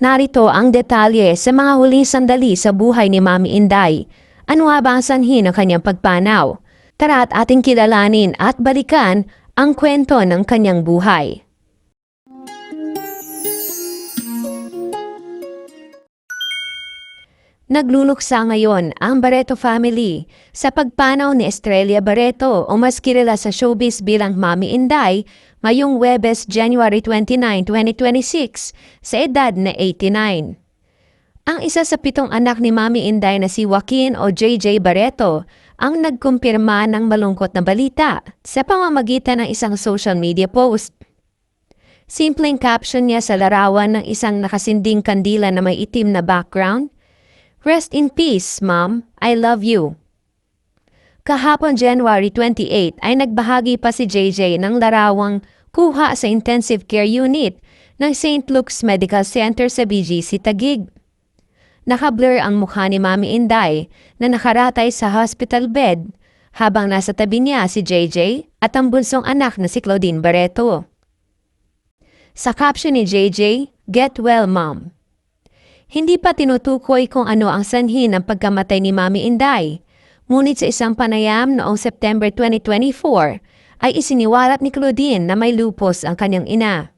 Narito ang detalye sa mga huling sandali sa buhay ni Mami Inday. Ano nga ba ang sanhi ng kanyang pagpanaw? Tara at ating kilalanin at balikan ang kwento ng kanyang buhay. Nagluluksa ngayon ang Barreto family sa pagpanaw ni Estrella Barreto o mas kilala sa showbiz bilang Mami Inday ngayong Huwebes, January 29, 2026 sa edad na 89. Ang isa sa 7 anak ni Mami Inday na si Joaquin o JJ Barreto ang nagkumpirma ng malungkot na balita sa pamamagitan ng isang social media post. Simpleng caption niya sa larawan ng isang nakasinding kandila na may itim na background, "Rest in peace, Mom. I love you." Kahapon January 28 ay nagbahagi pa si JJ ng larawang kuha sa intensive care unit ng St. Luke's Medical Center sa BGC Taguig. Nakablur ang mukha ni Mami Inday na nakaratay sa hospital bed habang nasa tabi niya si JJ at ang bunsong anak na si Claudine Barreto. Sa caption ni JJ, "Get well, Mom." Hindi pa tinutukoy kung ano ang sanhi ng pagkamatay ni Mami Inday, ngunit sa isang panayam noong September 2024 ay isiniwalat ni Claudine na may lupus ang kanyang ina.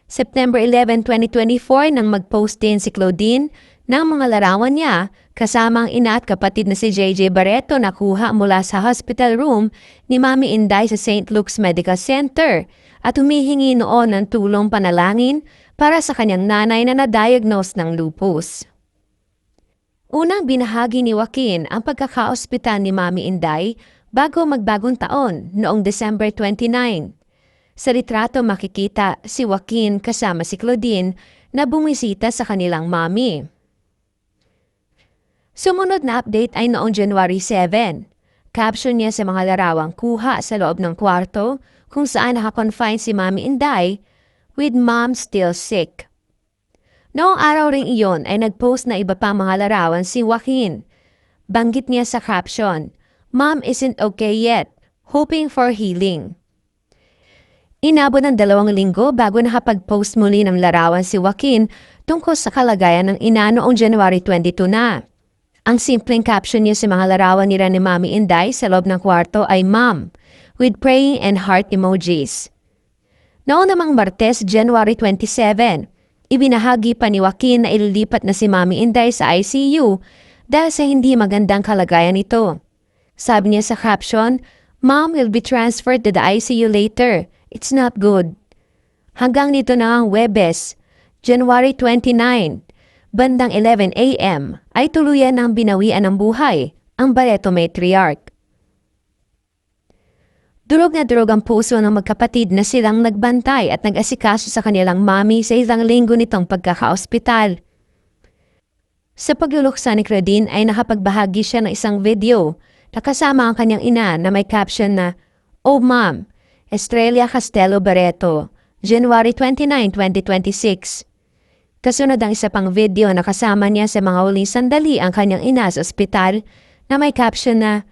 September 11, 2024 nang mag-post din si Claudine ng mga larawan niya kasama ang ina at kapatid na si JJ Barreto na kuha mula sa hospital room ni Mami Inday sa St. Luke's Medical Center at humihingi noon ng tulong panalangin para sa kanyang nanay na na-diagnose ng lupus. Unang binahagi ni Joaquin ang pagkakaospital ni Mami Inday bago magbagong taon noong December 29. Sa litrato makikita si Joaquin kasama si Claudine na bumisita sa kanilang mami. Sumunod na update ay noong January 7. Caption niya sa mga larawang kuha sa loob ng kwarto kung saan nakakonfine si Mami Inday, "With Mom still sick." Noong araw ring iyon ay nagpost na iba pang mga larawan si Joaquin. Banggit niya sa caption, "Mom isn't okay yet, hoping for healing." Inabot ng 2 linggo bago nakapag-post muli ng larawan si Joaquin tungkol sa kalagayan ng ina noong January 22 na. Ang simpleng caption niya sa mga larawan nila ni Mami Inday sa loob ng kwarto ay "Mom," with praying and heart emojis. Noong namang Martes, January 27, ibinahagi pa ni Joaquin na ililipat na si Mami Inday sa ICU dahil sa hindi magandang kalagayan nito. Sabi niya sa caption, "Mom will be transferred to the ICU later. It's not good." Hanggang nito na ang Huwebes, January 29, bandang 11 a.m. ay tuluyan ng binawian ng buhay ang Barreto matriarch. Durog na durog ang puso ng magkapatid na silang nagbantay at nag-asikaso sa kanilang mami sa isang linggo nitong pagkakaospital. Sa pagluluksa ni Claudine ay nakapagbahagi siya ng isang video na kasama ang kanyang ina na may caption na, "Oh Mom, Estrella Castelo Barreto, January 29, 2026. Kasunod ang isa pang video na kasama niya sa mga huling sandali ang kanyang ina sa ospital na may caption na,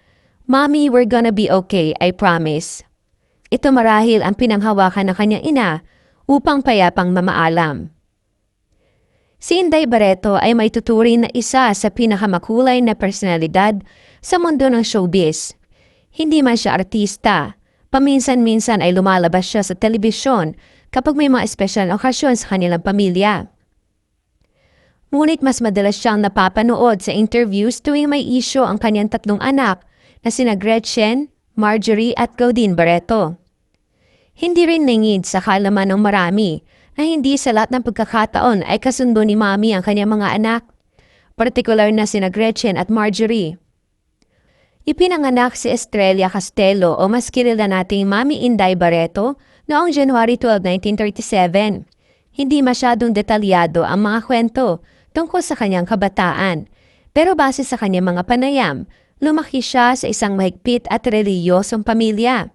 "Mommy, we're gonna be okay, I promise." Ito marahil ang pinanghawakan ng kanyang ina upang payapang mamaalam. Si Inday Barreto ay may tuturing na isa sa pinakamakulay na personalidad sa mundo ng showbiz. Hindi man siya artista, paminsan-minsan ay lumalabas siya sa telebisyon kapag may mga espesyal na okasyon sa kanilang pamilya. Ngunit mas madalas siyang napapanood sa interviews tuwing may isyo ang kanyang 3 anak na sina Gretchen, Marjorie at Claudine Barreto. Hindi rin nangid sa kalaman ng marami na hindi sa lahat ng pagkakataon ay kasundo ni Mami ang kanyang mga anak, partikular na sina Gretchen at Marjorie. Ipinanganak si Estrella Castelo o mas kilala nating Mami Inday Barreto noong January 12, 1937. Hindi masyadong detalyado ang mga kwento tungkol sa kanyang kabataan, pero base sa kanyang mga panayam, lumaki siya sa isang mahigpit at reliyosong pamilya.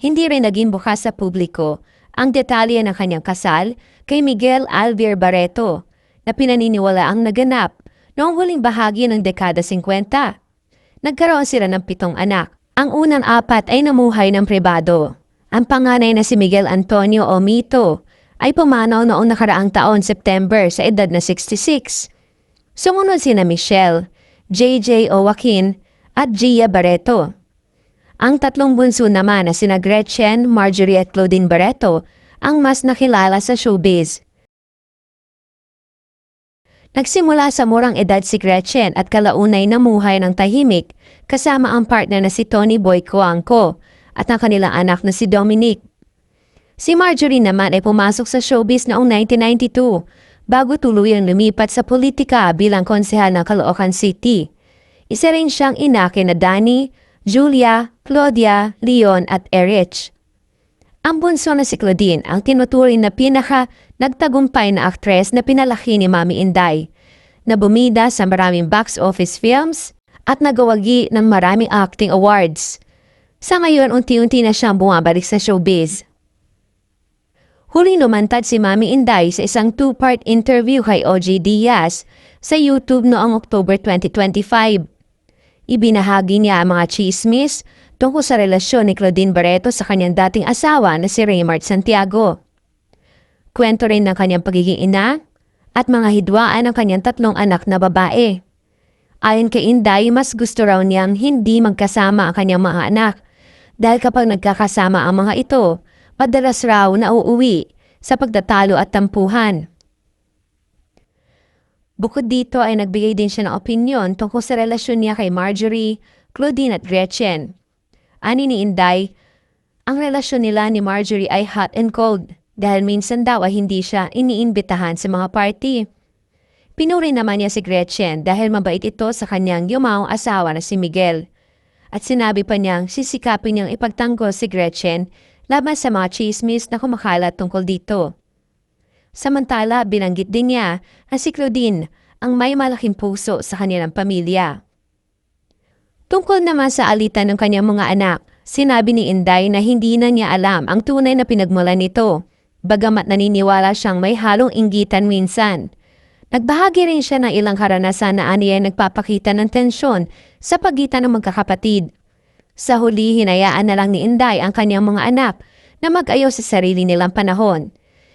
Hindi rin naging bukas sa publiko ang detalye ng kanyang kasal kay Miguel Alvier Barreto na pinaniniwala ang naganap noong huling bahagi ng dekada 50. Nagkaroon sila ng 7 anak. Ang unang 4 ay namuhay ng pribado. Ang panganay na si Miguel Antonio o Mito ay pumanaw noong nakaraang taon September sa edad na 66. Sumunod sina Michelle, JJ Joaquin at Gia Barreto. Ang tatlong bunso naman na sina Gretchen, Marjorie at Claudine Barreto ang mas nakilala sa showbiz. Nagsimula sa murang edad si Gretchen at kalaunay namuhay ng tahimik kasama ang partner na si Tony Boy Cuangco at ang kanilang anak na si Dominic. Si Marjorie naman ay pumasok sa showbiz noong 1992 bago tuluyang lumipat sa politika bilang konsehal ng Caloocan City. Isa rin siyang ina kina Danny, Julia, Claudia, Leon at Erich. Ang bunso na si Claudine ang tinuturing na nagtagumpay na aktres na pinalaki ni Mami Inday, na bumida sa maraming box office films at nagawagi ng maraming acting awards. Sa ngayon, unti-unti na siyang bumabalik sa showbiz. Huling lumantad si Mami Inday sa isang 2-part interview kay OG Diaz sa YouTube noong October 2025. Ibinahagi niya ang mga chismis tungkol sa relasyon ni Claudine Barreto sa kanyang dating asawa na si Raymart Santiago. Kwento rin ng kanyang pagiging ina at mga hidwaan ng kanyang 3 anak na babae. Ayon kay Inday, mas gusto raw niyang hindi magkasama ang kanyang mga anak dahil kapag nagkakasama ang mga ito, madalas raw na uuwi sa pagtatalo at tampuhan. Bukod dito ay nagbigay din siya ng opinyon tungkol sa relasyon niya kay Marjorie, Claudine at Gretchen. Ani ni Inday, ang relasyon nila ni Marjorie ay hot and cold dahil minsan daw ay hindi siya iniimbitahan sa mga party. Pinuri naman niya si Gretchen dahil mabait ito sa kanyang yumaong asawa na si Miguel. At sinabi pa niyang sisikapin niyang ipagtanggol si Gretchen laban sa mga chismis na kumakalat tungkol dito. Samantala, binanggit din niya na si Claudine ang may malaking puso sa kanilang pamilya. Tungkol naman sa alitan ng kanyang mga anak, sinabi ni Inday na hindi na niya alam ang tunay na pinagmulan nito, bagamat naniniwala siyang may halong inggitan minsan. Nagbahagi rin siya ng ilang karanasan na aniyay nagpapakita ng tensyon sa pagitan ng magkakapatid. Sa huli, hinayaan na lang ni Inday ang kanyang mga anak na mag-ayos sa sarili nilang panahon.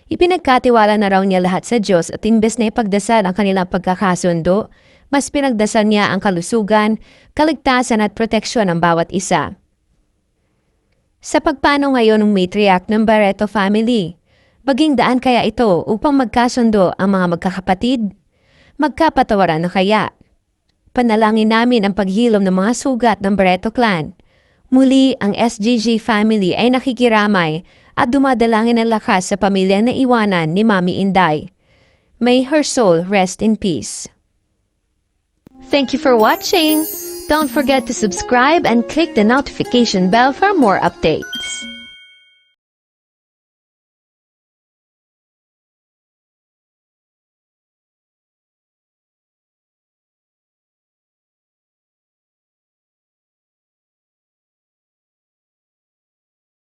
Ipinagkatiwala na raw niya lahat sa Diyos at imbes na ipagdasal ang kanilang pagkakasundo, mas pinagdasal niya ang kalusugan, kaligtasan at proteksyon ng bawat isa. Sa pagpano ngayon ng matriarch ng Barreto family, maging daan kaya ito upang magkasundo ang mga magkakapatid? Magkapatawaran na kaya? Panalangin namin ang paghilom ng mga sugat ng Barreto clan. Muli, ang SGG family ay nakikiramay at dumadalangin ng lakas sa pamilya na iwanan ni Mami Inday. May her soul rest in peace. Thank you for watching. Don't forget to subscribe and click the notification bell for more updates.